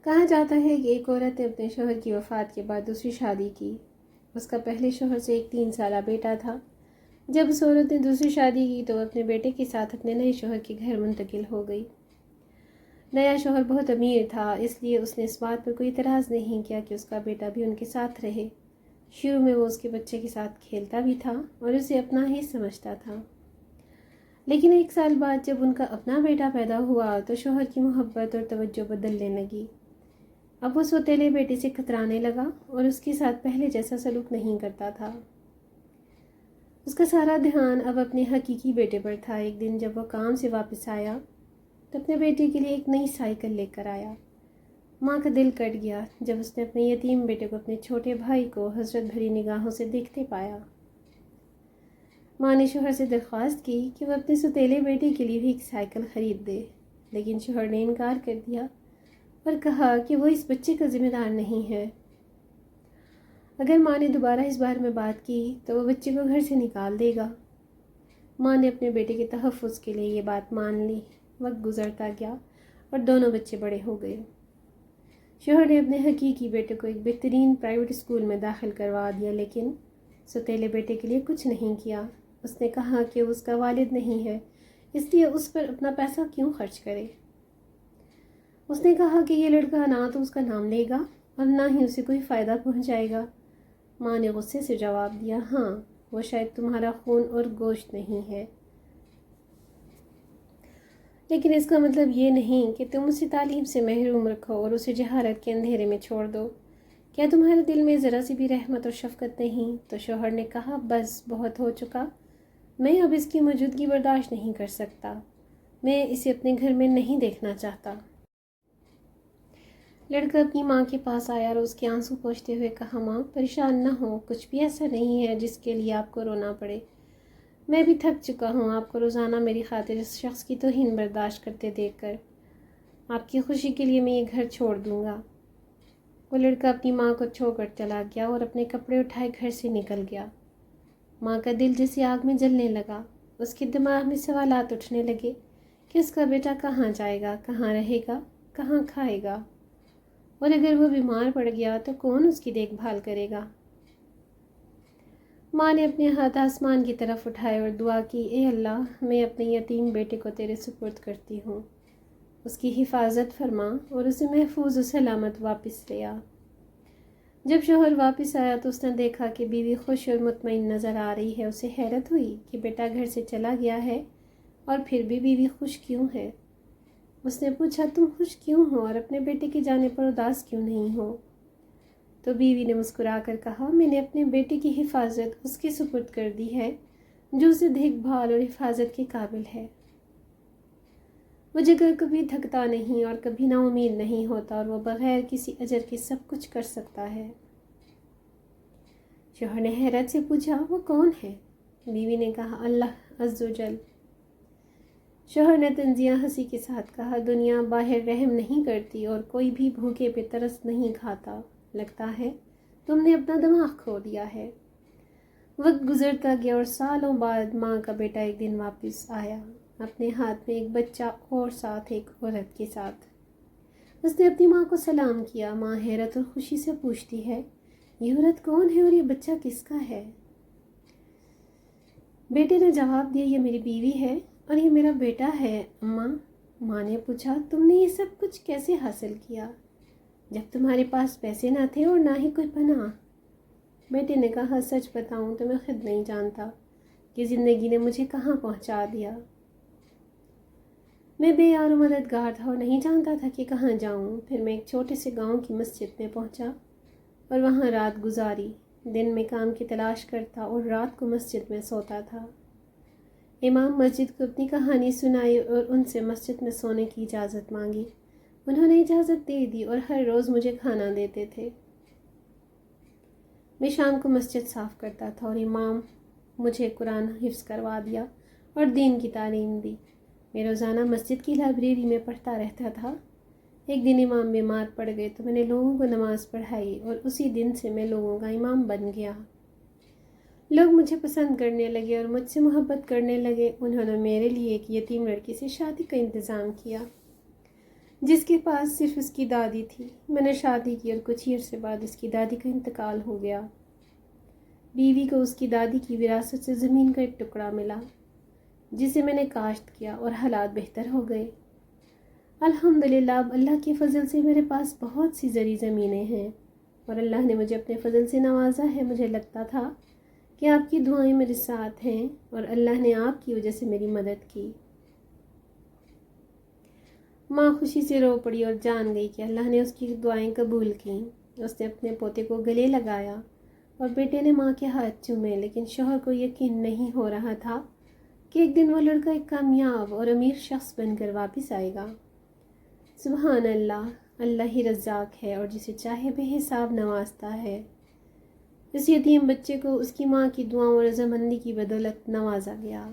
کہا جاتا ہے کہ ایک عورت نے اپنے شوہر کی وفات کے بعد دوسری شادی کی۔ اس کا پہلے شوہر سے ایک 3 سالہ بیٹا تھا۔ جب اس عورت نے دوسری شادی کی تو وہ اپنے بیٹے کے ساتھ اپنے نئے شوہر کے گھر منتقل ہو گئی۔ نیا شوہر بہت امیر تھا، اس لیے اس نے اس بات پر کوئی اعتراض نہیں کیا کہ اس کا بیٹا بھی ان کے ساتھ رہے۔ شروع میں وہ اس کے بچے کے ساتھ کھیلتا بھی تھا اور اسے اپنا ہی سمجھتا تھا، لیکن 1 سال بعد جب ان کا اپنا بیٹا پیدا ہوا تو شوہر کی محبت اور توجہ بدلنے لگی۔ اب وہ سوتیلے بیٹے سے کترانے لگا اور اس کے ساتھ پہلے جیسا سلوک نہیں کرتا تھا۔ اس کا سارا دھیان اب اپنے حقیقی بیٹے پر تھا۔ ایک دن جب وہ کام سے واپس آیا تو اپنے بیٹے کے لیے ایک نئی سائیکل لے کر آیا۔ ماں کا دل کٹ گیا جب اس نے اپنے یتیم بیٹے کو اپنے چھوٹے بھائی کو حسرت بھری نگاہوں سے دیکھتے پایا۔ ماں نے شوہر سے درخواست کی کہ وہ اپنے سوتیلے بیٹے کے لیے بھی ایک سائیکل خرید دے، لیکن شوہر نے انکار کر دیا اور کہا کہ وہ اس بچے کا ذمہ دار نہیں ہے۔ اگر ماں نے دوبارہ اس بارے میں بات کی تو وہ بچے کو گھر سے نکال دے گا۔ ماں نے اپنے بیٹے کے تحفظ کے لیے یہ بات مان لی۔ وقت گزرتا گیا اور دونوں بچے بڑے ہو گئے۔ شوہر نے اپنے حقیقی بیٹے کو ایک بہترین پرائیویٹ اسکول میں داخل کروا دیا، لیکن سوتیلے بیٹے کے لیے کچھ نہیں کیا۔ اس نے کہا کہ وہ اس کا والد نہیں ہے، اس لیے اس پر اپنا پیسہ کیوں خرچ کرے۔ اس نے کہا کہ یہ لڑکا نہ تو اس کا نام لے گا اور نہ ہی اسے کوئی فائدہ پہنچائے گا۔ ماں نے غصے سے جواب دیا، ہاں وہ شاید تمہارا خون اور گوشت نہیں ہے، لیکن اس کا مطلب یہ نہیں کہ تم اسے تعلیم سے محروم رکھو اور اسے جہالت کے اندھیرے میں چھوڑ دو۔ کیا تمہارے دل میں ذرا سی بھی رحمت اور شفقت نہیں؟ تو شوہر نے کہا، بس بہت ہو چکا، میں اب اس کی موجودگی برداشت نہیں کر سکتا، میں اسے اپنے گھر میں نہیں دیکھنا چاہتا۔ لڑکا اپنی ماں کے پاس آیا اور اس کے آنسو پوچھتے ہوئے کہا، ماں پریشان نہ ہو، کچھ بھی ایسا نہیں ہے جس کے لیے آپ کو رونا پڑے۔ میں بھی تھک چکا ہوں آپ کو روزانہ میری خاطر اس شخص کی توہین برداشت کرتے دیکھ کر۔ آپ کی خوشی کے لیے میں یہ گھر چھوڑ دوں گا۔ وہ لڑکا اپنی ماں کو چھوڑ کر چلا گیا اور اپنے کپڑے اٹھائے گھر سے نکل گیا۔ ماں کا دل جیسے آگ میں جلنے لگا۔ اس کے دماغ میں سوالات اٹھنے لگے کہ اس کا بیٹا کہاں جائے گا، کہاں رہے گا، کہاں کھائے گا، اور اگر وہ بیمار پڑ گیا تو کون اس کی دیکھ بھال کرے گا۔ ماں نے اپنے ہاتھ آسمان کی طرف اٹھائے اور دعا کی، اے اللہ، میں اپنے یتیم بیٹے کو تیرے سپرد کرتی ہوں، اس کی حفاظت فرما اور اسے محفوظ و سلامت واپس لے آ۔ جب شوہر واپس آیا تو اس نے دیکھا کہ بیوی خوش اور مطمئن نظر آ رہی ہے۔ اسے حیرت ہوئی کہ بیٹا گھر سے چلا گیا ہے اور پھر بھی بیوی خوش کیوں ہے۔ اس نے پوچھا، تم خوش کیوں ہو اور اپنے بیٹے کے جانے پر اداس کیوں نہیں ہو؟ تو بیوی نے مسکرا کر کہا، میں نے اپنے بیٹے کی حفاظت اس کے سپرد کر دی ہے جو اسے دیکھ بھال اور حفاظت کے قابل ہے۔ وہ جگر کبھی تھکتا نہیں اور کبھی نا امید نہیں ہوتا اور وہ بغیر کسی اجر کے سب کچھ کر سکتا ہے۔ شوہر نے حیرت سے پوچھا، وہ کون ہے؟ بیوی نے کہا، اللہ عز و جل۔ شوہر نے طنزیہ ہنسی کے ساتھ کہا، دنیا باہر رحم نہیں کرتی اور کوئی بھی بھوکے پہ ترس نہیں کھاتا، لگتا ہے تم نے اپنا دماغ کھو دیا ہے۔ وقت گزرتا گیا اور سالوں بعد ماں کا بیٹا ایک دن واپس آیا، اپنے ہاتھ میں ایک بچہ اور ساتھ ایک عورت کے ساتھ۔ اس نے اپنی ماں کو سلام کیا۔ ماں حیرت اور خوشی سے پوچھتی ہے، یہ عورت کون ہے اور یہ بچہ کس کا ہے؟ بیٹے نے جواب دیا، یہ میری بیوی ہے اور یہ میرا بیٹا ہے اماں۔ ماں نے پوچھا، تم نے یہ سب کچھ کیسے حاصل کیا جب تمہارے پاس پیسے نہ تھے اور نہ ہی کوئی پناہ؟ بیٹے نے کہا، سچ بتاؤں تو میں خود نہیں جانتا کہ زندگی نے مجھے کہاں پہنچا دیا۔ میں بے یار و مددگار تھا اور نہیں جانتا تھا کہ کہاں جاؤں۔ پھر میں ایک چھوٹے سے گاؤں کی مسجد میں پہنچا اور وہاں رات گزاری۔ دن میں کام کی تلاش کرتا اور رات کو مسجد میں سوتا تھا۔ امام مسجد کو اپنی کہانی سنائی اور ان سے مسجد میں سونے کی اجازت مانگی۔ انہوں نے اجازت دے دی اور ہر روز مجھے کھانا دیتے تھے۔ میں شام کو مسجد صاف کرتا تھا اور امام مجھے قرآن حفظ کروا دیا اور دین کی تعلیم دی۔ میں روزانہ مسجد کی لائبریری میں پڑھتا رہتا تھا۔ ایک دن امام بیمار پڑ گئے تو میں نے لوگوں کو نماز پڑھائی اور اسی دن سے میں لوگوں کا امام بن گیا۔ لوگ مجھے پسند کرنے لگے اور مجھ سے محبت کرنے لگے۔ انہوں نے میرے لیے ایک یتیم لڑکی سے شادی کا انتظام کیا۔ جس کے پاس صرف اس کی دادی تھی۔ میں نے شادی کی اور کچھ ہی عرصے بعد اس کی دادی کا انتقال ہو گیا۔ بیوی کو اس کی دادی کی وراثت سے زمین کا ایک ٹکڑا ملا، جسے میں نے کاشت کیا اور حالات بہتر ہو گئے۔ الحمدللہ اب اللہ کے فضل سے میرے پاس بہت سی زرعی زمینیں ہیں اور اللہ نے مجھے اپنے فضل سے نوازا ہے۔ مجھے لگتا تھا کہ آپ کی دعائیں میرے ساتھ ہیں اور اللہ نے آپ کی وجہ سے میری مدد کی۔ ماں خوشی سے رو پڑی اور جان گئی کہ اللہ نے اس کی دعائیں قبول کیں۔ اس نے اپنے پوتے کو گلے لگایا اور بیٹے نے ماں کے ہاتھ چومے، لیکن شوہر کو یقین نہیں ہو رہا تھا کہ ایک دن وہ لڑکا ایک کامیاب اور امیر شخص بن کر واپس آئے گا۔ سبحان اللہ، اللہ ہی رزاق ہے اور جسے چاہے بے حساب نوازتا ہے۔ اس یتیم بچے کو اس کی ماں کی دعاؤں اور رضامندی کی بدولت نوازا گیا۔